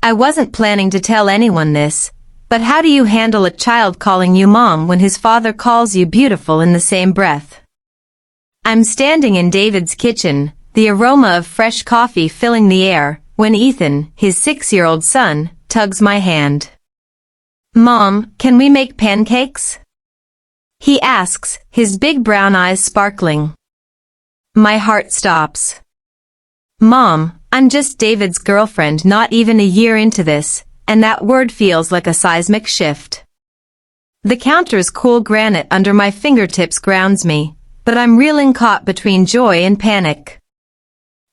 I wasn't planning to tell anyone this, but how do you handle a child calling you mom when his father calls you beautiful in the same breath? I'm standing in David's kitchen, the aroma of fresh coffee filling the air, when Ethan, his 6-year-old son, tugs my hand. Mom, can we make pancakes? He asks, his big brown eyes sparkling. My heart stops. Mom, I'm just David's girlfriend, not even a year into this, and that word feels like a seismic shift. The counter's cool granite under my fingertips grounds me, but I'm reeling caught between joy and panic.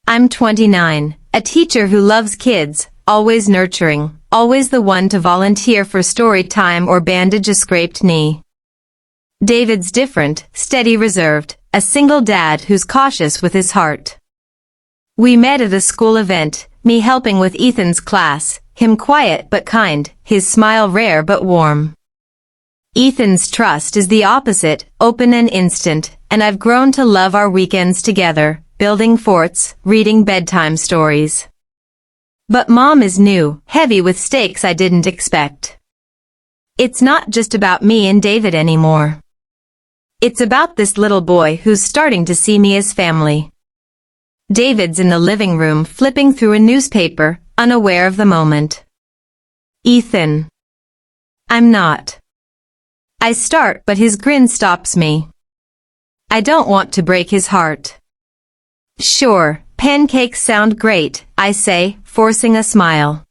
I'm 29, a teacher who loves kids, always nurturing, always the one to volunteer for story time or bandage a scraped knee. David's different, steady, reserved, a single dad who's cautious with his heart. We met at a school event, me helping with Ethan's class, him quiet but kind, his smile rare but warm. Ethan's trust is the opposite, open and instant, and I've grown to love our weekends together, building forts, reading bedtime stories. But Mom is new, heavy with stakes I didn't expect. It's not just about me and David anymore. It's about this little boy who's starting to see me as family. David's in the living room flipping through a newspaper, unaware of the moment. Ethan. I'm not. I start, but his grin stops me. I don't want to break his heart. Sure, pancakes sound great, I say, forcing a smile.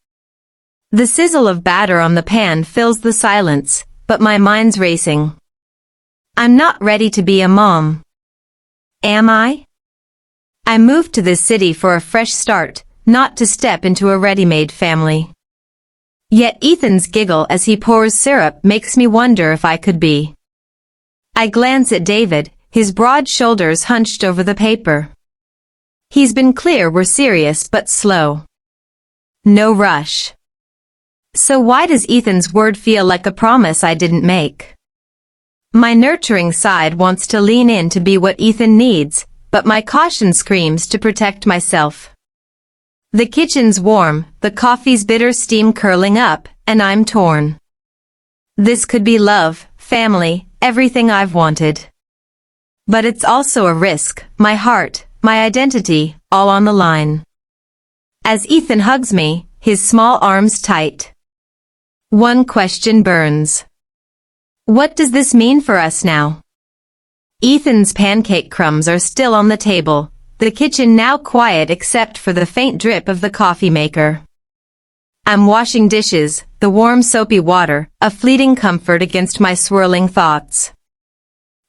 The sizzle of batter on the pan fills the silence, but my mind's racing. I'm not ready to be a mom. Am I? I moved to this city for a fresh start, not to step into a ready-made family. Yet Ethan's giggle as he pours syrup makes me wonder if I could be. I glance at David, his broad shoulders hunched over the paper. He's been clear we're serious but slow. No rush. So why does Ethan's word feel like a promise I didn't make? My nurturing side wants to lean in to be what Ethan needs, but my caution screams to protect myself. The kitchen's warm, the coffee's bitter steam curling up, and I'm torn. This could be love, family, everything I've wanted. But it's also a risk, my heart, my identity, all on the line. As Ethan hugs me, his small arms tight. One question burns. What does this mean for us now? Ethan's pancake crumbs are still on the table, the kitchen now quiet except for the faint drip of the coffee maker. I'm washing dishes, the warm soapy water, a fleeting comfort against my swirling thoughts.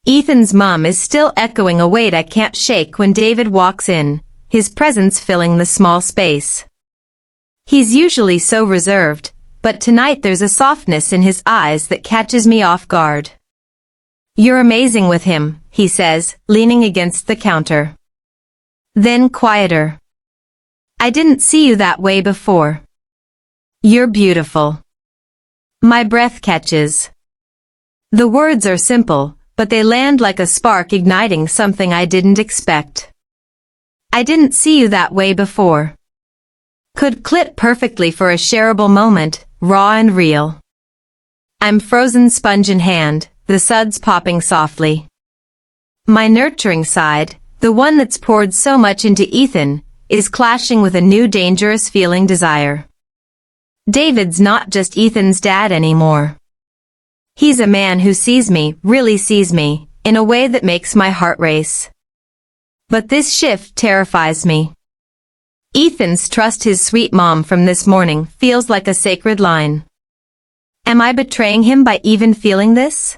Ethan's mom is still echoing a weight I can't shake when David walks in, his presence filling the small space. He's usually so reserved, but tonight there's a softness in his eyes that catches me off guard. You're amazing with him, he says, leaning against the counter. Then quieter. I didn't see you that way before. You're beautiful. My breath catches. The words are simple, but they land like a spark igniting something I didn't expect. I didn't see you that way before. Could clip perfectly for a shareable moment, raw and real. I'm frozen sponge in hand, the suds popping softly. My nurturing side, the one that's poured so much into Ethan, is clashing with a new dangerous feeling desire. David's not just Ethan's dad anymore. He's a man who sees me, really sees me, in a way that makes my heart race. But this shift terrifies me. Ethan's trust his sweet mom from this morning feels like a sacred line. Am I betraying him by even feeling this?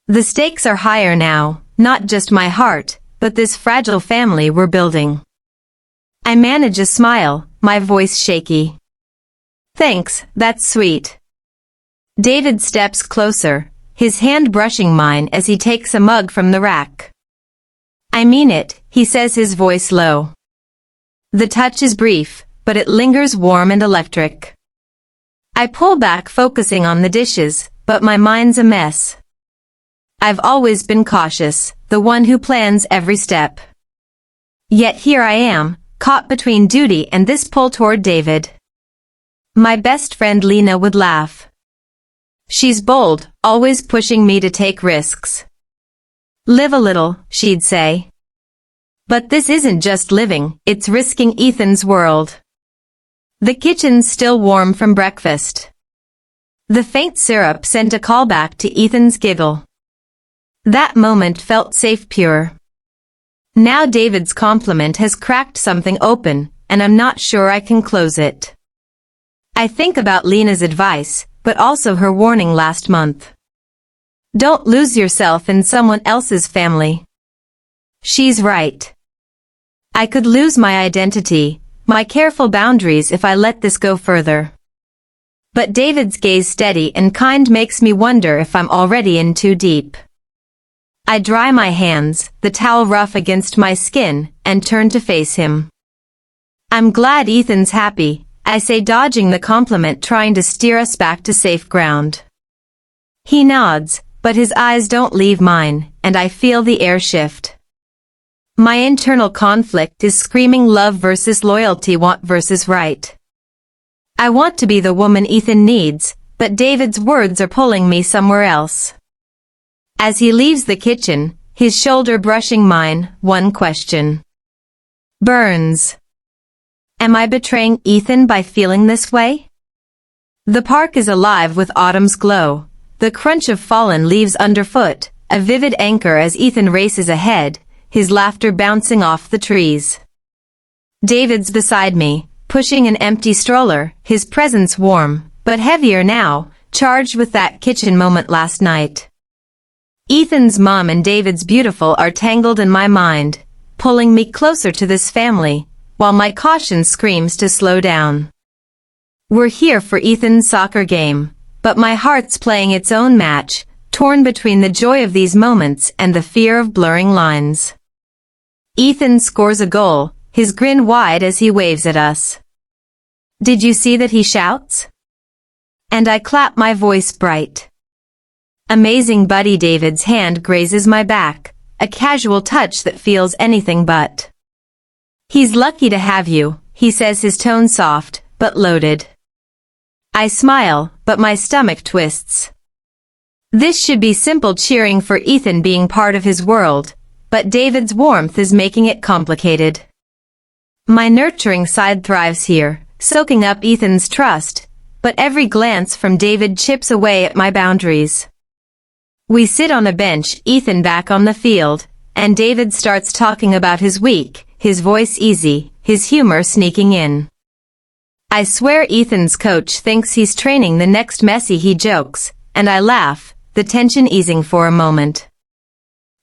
The stakes are higher now, not just my heart, but this fragile family we're building. I manage a smile, my voice shaky. Thanks, that's sweet. David steps closer, his hand brushing mine as he takes a mug from the rack. I mean it, he says, his voice low. The touch is brief, but it lingers warm and electric. I pull back, focusing on the dishes, but my mind's a mess. I've always been cautious, the one who plans every step. Yet here I am, caught between duty and this pull toward David. My best friend Lena would laugh. She's bold, always pushing me to take risks. Live a little, she'd say. But this isn't just living, it's risking Ethan's world. The kitchen's still warm from breakfast. The faint syrup sent a callback to Ethan's giggle. That moment felt safe pure. Now David's compliment has cracked something open, and I'm not sure I can close it. I think about Lena's advice, but also her warning last month. Don't lose yourself in someone else's family. She's right. I could lose my identity, my careful boundaries if I let this go further. But David's gaze steady and kind makes me wonder if I'm already in too deep. I dry my hands, the towel rough against my skin, and turn to face him. I'm glad Ethan's happy, I say, dodging the compliment, trying to steer us back to safe ground. He nods, but his eyes don't leave mine, and I feel the air shift. My internal conflict is screaming love versus loyalty, want versus right. I want to be the woman Ethan needs, but David's words are pulling me somewhere else. As he leaves the kitchen, his shoulder brushing mine, one question burns. Am I betraying Ethan by feeling this way? The park is alive with autumn's glow, the crunch of fallen leaves underfoot, a vivid anchor as Ethan races ahead, his laughter bouncing off the trees. David's beside me, pushing an empty stroller, his presence warm, but heavier now, charged with that kitchen moment last night. Ethan's mom and David's beautiful are tangled in my mind, pulling me closer to this family, while my caution screams to slow down. We're here for Ethan's soccer game, but my heart's playing its own match, torn between the joy of these moments and the fear of blurring lines. Ethan scores a goal, his grin wide as he waves at us. Did you see that, he shouts? And I clap, my voice bright. Amazing, buddy. David's hand grazes my back, a casual touch that feels anything but. He's lucky to have you, he says, his tone soft, but loaded. I smile, but my stomach twists. This should be simple cheering for Ethan being part of his world, but David's warmth is making it complicated. My nurturing side thrives here, soaking up Ethan's trust, but every glance from David chips away at my boundaries. We sit on a bench, Ethan back on the field, and David starts talking about his week, his voice easy, his humor sneaking in. I swear Ethan's coach thinks he's training the next Messi, he jokes, and I laugh, the tension easing for a moment.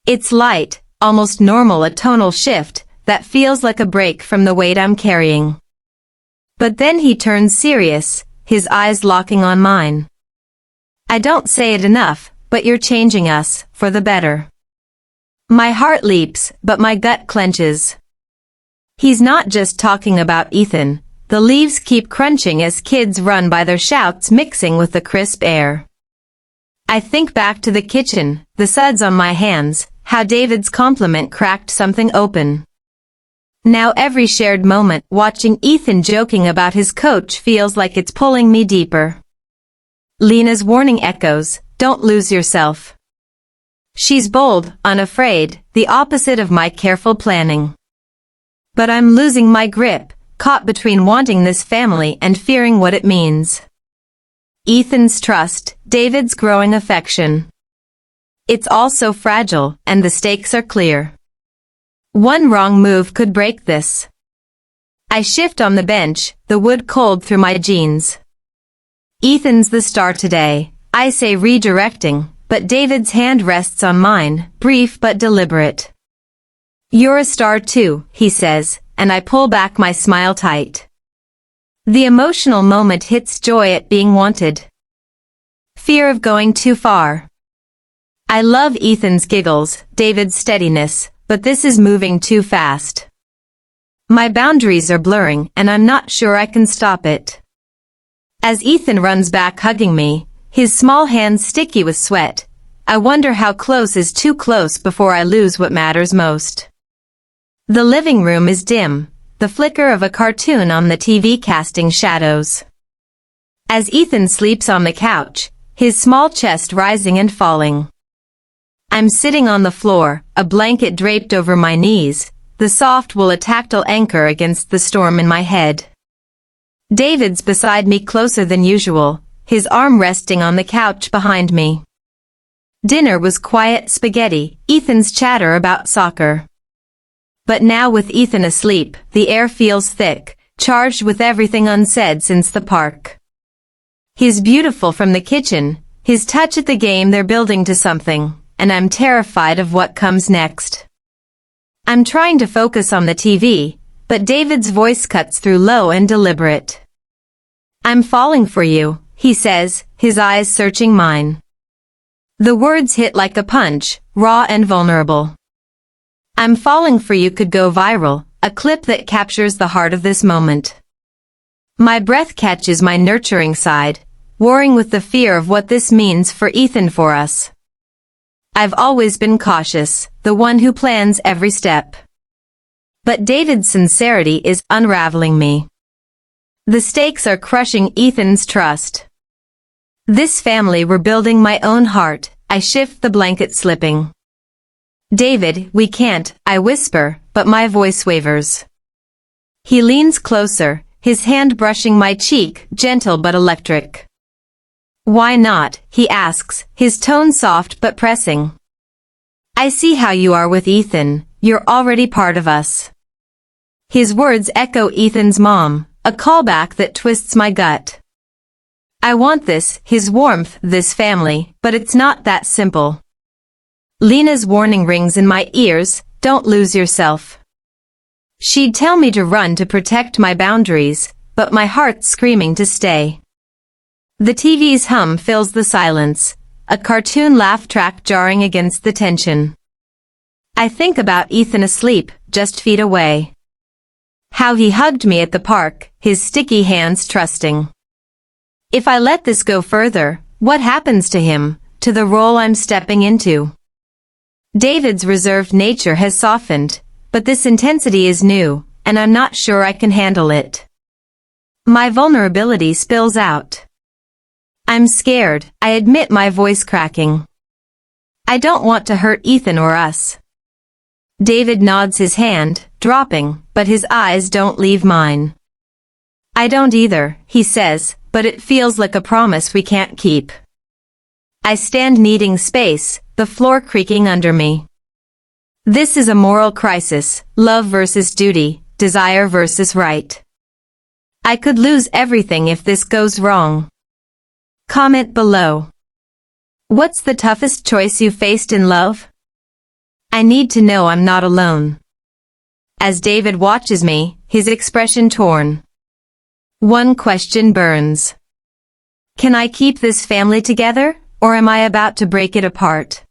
It's light, almost normal, a tonal shift that feels like a break from the weight I'm carrying. But then he turns serious, his eyes locking on mine. I don't say it enough, but you're changing us, for the better. My heart leaps, but my gut clenches. He's not just talking about Ethan. The leaves keep crunching as kids run by, their shouts mixing with the crisp air. I think back to the kitchen, the suds on my hands, how David's compliment cracked something open. Now every shared moment, watching Ethan joking about his coach, feels like it's pulling me deeper. Lena's warning echoes, don't lose yourself. She's bold, unafraid, the opposite of my careful planning. But I'm losing my grip, caught between wanting this family and fearing what it means. Ethan's trust, David's growing affection. It's all so fragile, and the stakes are clear. One wrong move could break this. I shift on the bench, the wood cold through my jeans. Ethan's the star today, I say, redirecting, but David's hand rests on mine, brief but deliberate. You're a star too, he says, and I pull back, my smile tight. The emotional moment hits joy at being wanted. Fear of going too far. I love Ethan's giggles, David's steadiness, but this is moving too fast. My boundaries are blurring, and I'm not sure I can stop it. As Ethan runs back, hugging me, his small hands sticky with sweat, I wonder how close is too close before I lose what matters most. The living room is dim, the flicker of a cartoon on the TV casting shadows. As Ethan sleeps on the couch, his small chest rising and falling. I'm sitting on the floor, a blanket draped over my knees, the soft wool a tactile anchor against the storm in my head. David's beside me closer than usual, his arm resting on the couch behind me. Dinner was quiet spaghetti, Ethan's chatter about soccer. But now with Ethan asleep, the air feels thick, charged with everything unsaid since the park. He's beautiful from the kitchen, his touch at the game they're building to something, and I'm terrified of what comes next. I'm trying to focus on the TV, but David's voice cuts through low and deliberate. I'm falling for you, he says, his eyes searching mine. The words hit like a punch, raw and vulnerable. I'm falling for you could go viral, a clip that captures the heart of this moment. My breath catches my nurturing side, warring with the fear of what this means for Ethan for us. I've always been cautious, the one who plans every step. But David's sincerity is unraveling me. The stakes are crushing Ethan's trust. This family we're building my own heart, I shift the blanket slipping. David, we can't, I whisper, but my voice wavers. He leans closer, his hand brushing my cheek, gentle but electric. Why not, he asks, his tone soft but pressing. I see how you are with Ethan, you're already part of us. His words echo Ethan's mom, a callback that twists my gut. I want this, his warmth, this family, but it's not that simple. Lena's warning rings in my ears, don't lose yourself. She'd tell me to run to protect my boundaries, but my heart's screaming to stay. The TV's hum fills the silence, a cartoon laugh track jarring against the tension. I think about Ethan asleep, just feet away. How he hugged me at the park, his sticky hands trusting. If I let this go further, what happens to him, to the role I'm stepping into? David's reserved nature has softened, but this intensity is new, and I'm not sure I can handle it. My vulnerability spills out. I'm scared, I admit, my voice cracking. I don't want to hurt Ethan or us. David nods his hand, dropping, but his eyes don't leave mine. I don't either, he says, but it feels like a promise we can't keep. I stand needing space, the floor creaking under me. This is a moral crisis, love versus duty, desire versus right. I could lose everything if this goes wrong. Comment below. What's the toughest choice you faced in love? I need to know I'm not alone. As David watches me, his expression torn. One question burns. Can I keep this family together, or am I about to break it apart?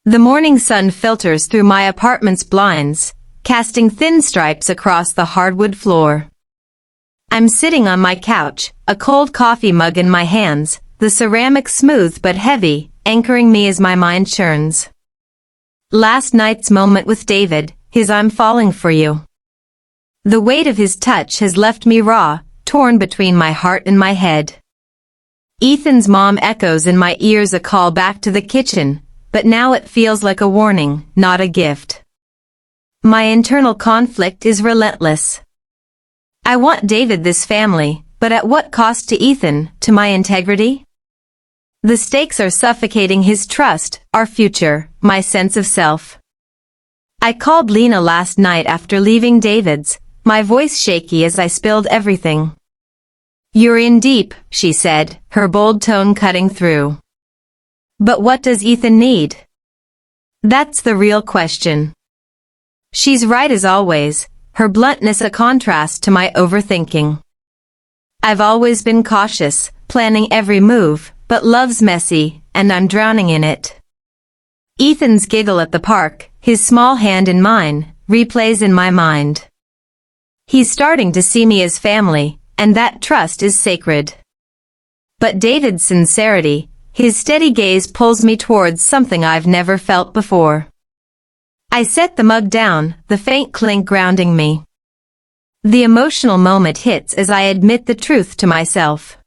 The morning sun filters through my apartment's blinds, casting thin stripes across the hardwood floor. I'm sitting on my couch, a cold coffee mug in my hands, the ceramic smooth but heavy, anchoring me as my mind churns. Last night's moment with David, his I'm falling for you. The weight of his touch has left me raw, torn between my heart and my head. Ethan's mom echoes in my ears, a call back to the kitchen, but now it feels like a warning, not a gift. My internal conflict is relentless. I want David, this family, but at what cost to Ethan, to my integrity? The stakes are suffocating his trust, our future, my sense of self. I called Lena last night after leaving David's, my voice shaky as I spilled everything. You're in deep, she said, her bold tone cutting through. But what does Ethan need? That's the real question. She's right as always, her bluntness a contrast to my overthinking. I've always been cautious, planning every move, but love's messy, and I'm drowning in it. Ethan's giggle at the park, his small hand in mine, replays in my mind. He's starting to see me as family, and that trust is sacred. But David's sincerity, his steady gaze pulls me towards something I've never felt before. I set the mug down, the faint clink grounding me. The emotional moment hits as I admit the truth to myself.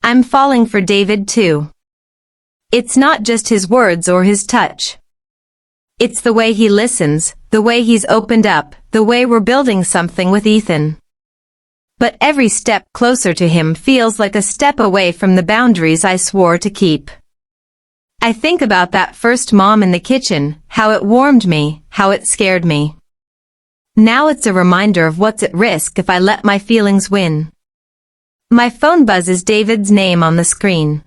I'm falling for David too. It's not just his words or his touch. It's the way he listens, the way he's opened up, the way we're building something with Ethan. But every step closer to him feels like a step away from the boundaries I swore to keep. I think about that first mom in the kitchen, how it warmed me, how it scared me. Now it's a reminder of what's at risk if I let my feelings win. My phone buzzes. David's name on the screen.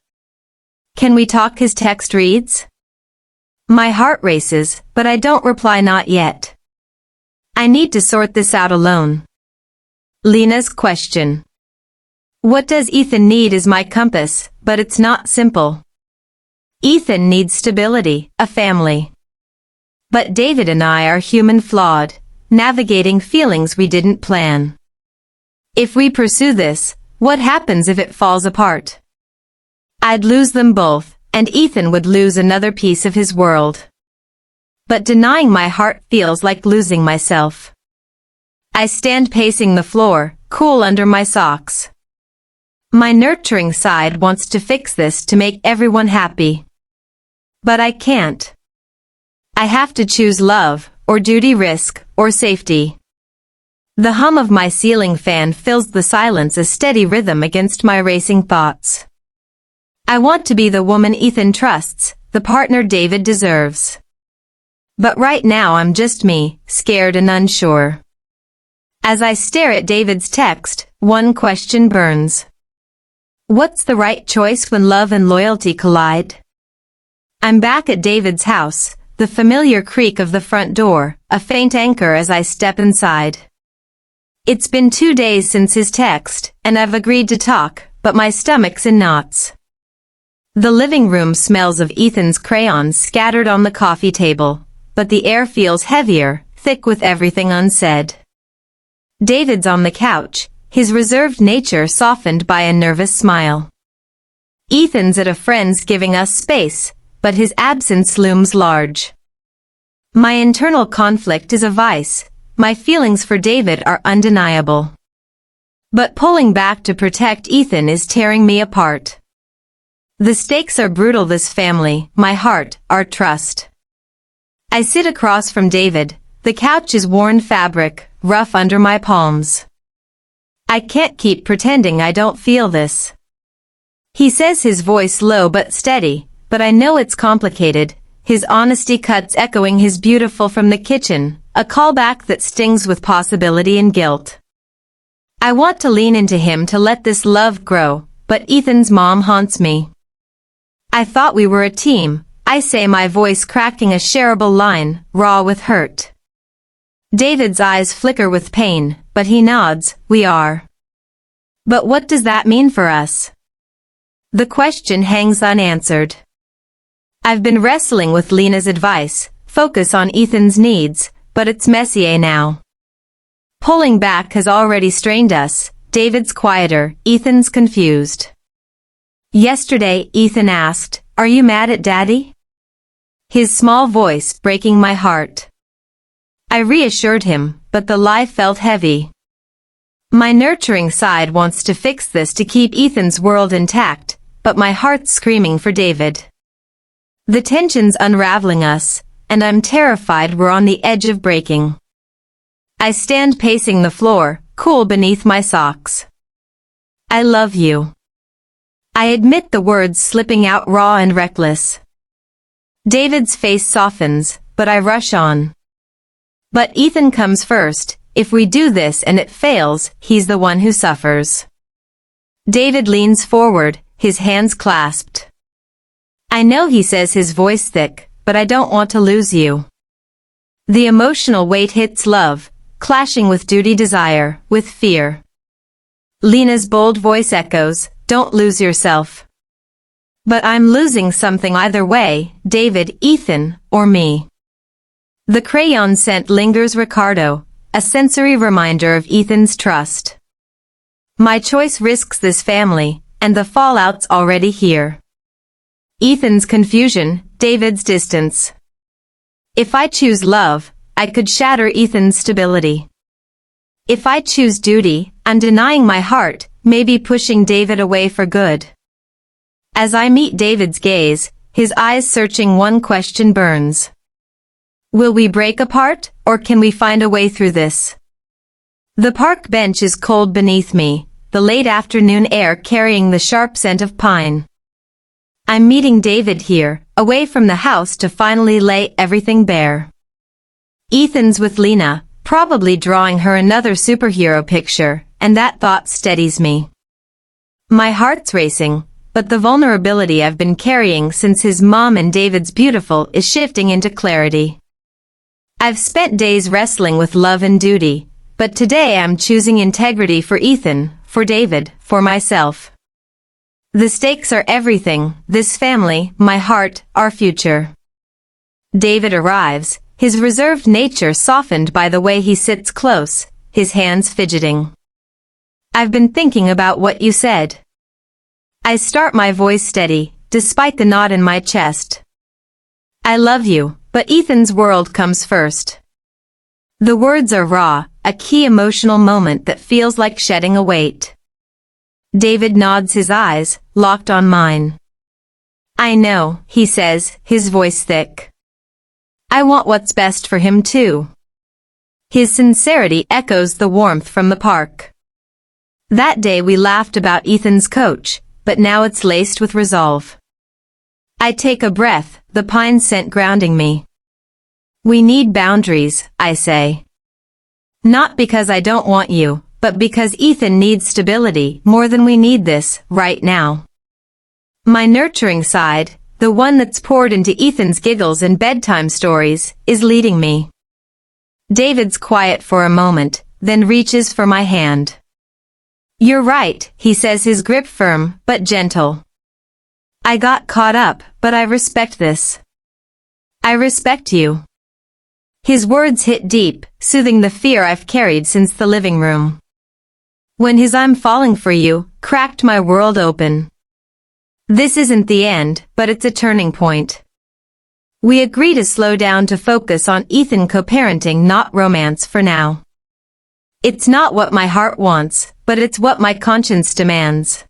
Can we talk? His text reads. My heart races, but I don't reply. Not yet. I need to sort this out alone. Lena's question. What does Ethan need is my compass, but it's not simple. Ethan needs stability, a family. But David and I are human, flawed, navigating feelings we didn't plan. If we pursue this, what happens if it falls apart? I'd lose them both, and Ethan would lose another piece of his world. But denying my heart feels like losing myself. I stand pacing the floor, cool under my socks. My nurturing side wants to fix this to make everyone happy. But I can't. I have to choose love, or duty, risk, or safety. The hum of my ceiling fan fills the silence, a steady rhythm against my racing thoughts. I want to be the woman Ethan trusts, the partner David deserves. But right now I'm just me, scared and unsure. As I stare at David's text, one question burns. What's the right choice when love and loyalty collide? I'm back at David's house, the familiar creak of the front door, a faint anchor as I step inside. It's been 2 days since his text, and I've agreed to talk, but my stomach's in knots. The living room smells of Ethan's crayons scattered on the coffee table, but the air feels heavier, thick with everything unsaid. David's on the couch, his reserved nature softened by a nervous smile. Ethan's at a friend's giving us space, but his absence looms large. My internal conflict is a vice. My feelings for David are undeniable. But pulling back to protect Ethan is tearing me apart. The stakes are brutal. This family, my heart, our trust. I sit across from David. The couch is worn fabric, rough under my palms. I can't keep pretending I don't feel this. He says, his voice low but steady, but I know it's complicated. His honesty cuts, echoing his beautiful from the kitchen, a callback that stings with possibility and guilt. I want to lean into him to let this love grow, but Ethan's mom haunts me. I thought we were a team, I say, my voice cracking a shareable line, raw with hurt. David's eyes flicker with pain, but he nods. We are. But what does that mean for us? The question hangs unanswered. I've been wrestling with Lena's advice, focus on Ethan's needs, but it's messy now. Pulling back has already strained us. David's quieter, Ethan's confused. Yesterday, Ethan asked, "Are you mad at Daddy?" His small voice breaking my heart. I reassured him, but the lie felt heavy. My nurturing side wants to fix this to keep Ethan's world intact, but my heart's screaming for David. The tension's unraveling us, and I'm terrified we're on the edge of breaking. I stand pacing the floor, cool beneath my socks. I love you. I admit, the words slipping out raw and reckless. David's face softens, but I rush on. But Ethan comes first. If we do this and it fails, he's the one who suffers. David leans forward, his hands clasped. I know, he says, his voice thick, but I don't want to lose you. The emotional weight hits love, clashing with duty, desire, with fear. Lena's bold voice echoes, "Don't lose yourself." But I'm losing something either way, David, Ethan, or me. The crayon scent lingers, Ricardo, a sensory reminder of Ethan's trust. My choice risks this family, and the fallout's already here. Ethan's confusion, David's distance. If I choose love, I could shatter Ethan's stability. If I choose duty, I'm denying my heart, maybe pushing David away for good. As I meet David's gaze, his eyes searching, one question burns. Will we break apart, or can we find a way through this? The park bench is cold beneath me, the late afternoon air carrying the sharp scent of pine. I'm meeting David here, away from the house to finally lay everything bare. Ethan's with Lena, probably drawing her another superhero picture, and that thought steadies me. My heart's racing, but the vulnerability I've been carrying since his mom and David's beautiful is shifting into clarity. I've spent days wrestling with love and duty, but today I'm choosing integrity for Ethan, for David, for myself. The stakes are everything, this family, my heart, our future. David arrives, his reserved nature softened by the way he sits close, his hands fidgeting. I've been thinking about what you said. I start, my voice steady, despite the knot in my chest. I love you, but Ethan's world comes first. The words are raw, a key emotional moment that feels like shedding a weight. David nods, his eyes, locked on mine. I know, he says, his voice thick. I want what's best for him too. His sincerity echoes the warmth from the park. That day we laughed about Ethan's coach, but now it's laced with resolve. I take a breath, the pine scent grounding me. We need boundaries, I say. Not because I don't want you, but because Ethan needs stability more than we need this, right now. My nurturing side, the one that's poured into Ethan's giggles and bedtime stories, is leading me. David's quiet for a moment, then reaches for my hand. You're right, he says, his grip firm, but gentle. I got caught up, but I respect this. I respect you. His words hit deep, soothing the fear I've carried since the living room. When his "I'm falling for you" cracked my world open. This isn't the end, but it's a turning point. We agree to slow down to focus on Ethan co-parenting, not romance for now. It's not what my heart wants, but it's what my conscience demands.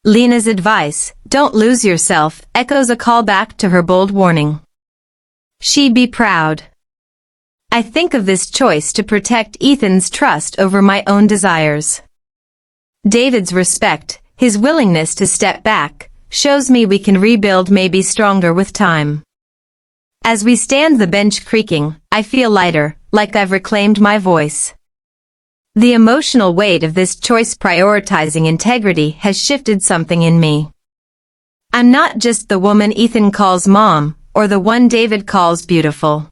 Lena's advice, "Don't lose yourself," echoes a call back to her bold warning. She'd be proud. I think of this choice to protect Ethan's trust over my own desires. David's respect, his willingness to step back, shows me we can rebuild, maybe stronger with time. As we stand, the bench creaking, I feel lighter, like I've reclaimed my voice. The emotional weight of this choice, prioritizing integrity, has shifted something in me. I'm not just the woman Ethan calls mom, or the one David calls beautiful.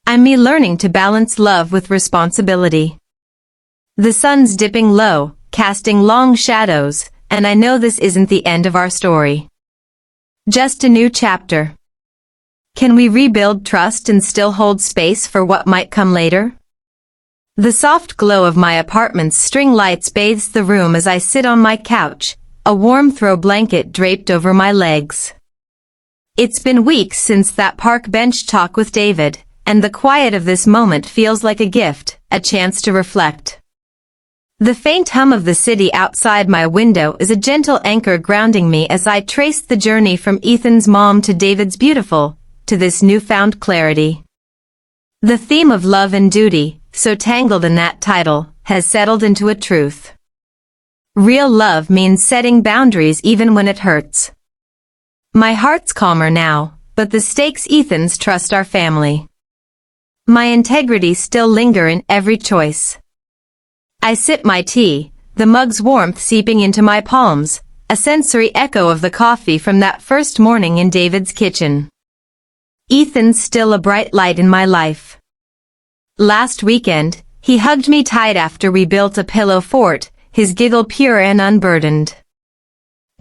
I'm me, learning to balance love with responsibility. The sun's dipping low, casting long shadows, and I know this isn't the end of our story. Just a new chapter. Can we rebuild trust and still hold space for what might come later? The soft glow of my apartment's string lights bathes the room as I sit on my couch, a warm throw blanket draped over my legs. It's been weeks since that park bench talk with David, and the quiet of this moment feels like a gift, a chance to reflect. The faint hum of the city outside my window is a gentle anchor grounding me as I trace the journey from Ethan's mom to David's beautiful, to this newfound clarity. The theme of love and duty, so tangled in that title, has settled into a truth. Real love means setting boundaries even when it hurts. My heart's calmer now, but the stakes, Ethan's trust, our family. My integrity still linger in every choice. I sip my tea, the mug's warmth seeping into my palms, a sensory echo of the coffee from that first morning in David's kitchen. Ethan's still a bright light in my life. Last weekend, he hugged me tight after we built a pillow fort, his giggle pure and unburdened.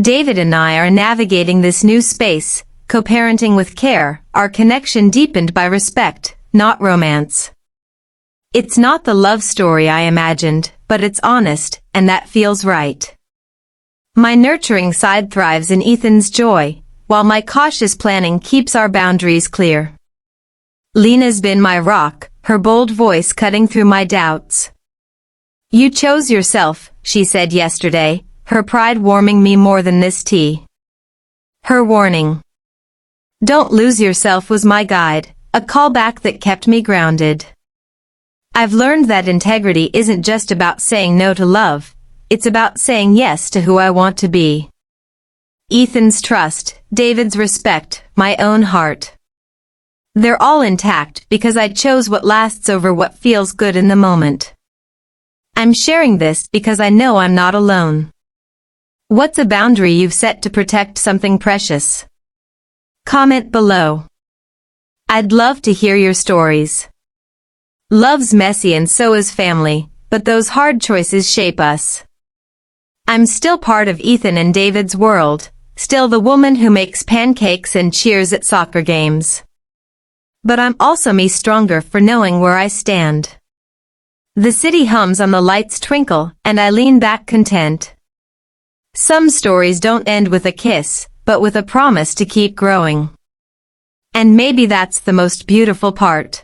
David and I are navigating this new space, co-parenting with care, our connection deepened by respect, not romance. It's not the love story I imagined, but it's honest, and that feels right. My nurturing side thrives in Ethan's joy, while my cautious planning keeps our boundaries clear. Lena's been my rock, her bold voice cutting through my doubts. You chose yourself, she said yesterday, her pride warming me more than this tea. Her warning. Don't lose yourself was my guide, a callback that kept me grounded. I've learned that integrity isn't just about saying no to love, it's about saying yes to who I want to be. Ethan's trust, David's respect, my own heart. They're all intact because I chose what lasts over what feels good in the moment. I'm sharing this because I know I'm not alone. What's a boundary you've set to protect something precious? Comment below. I'd love to hear your stories. Love's messy and so is family, but those hard choices shape us. I'm still part of Ethan and David's world, still the woman who makes pancakes and cheers at soccer games. But I'm also me stronger for knowing where I stand. The city hums and the lights twinkle, and I lean back content. Some stories don't end with a kiss, but with a promise to keep growing. And maybe that's the most beautiful part.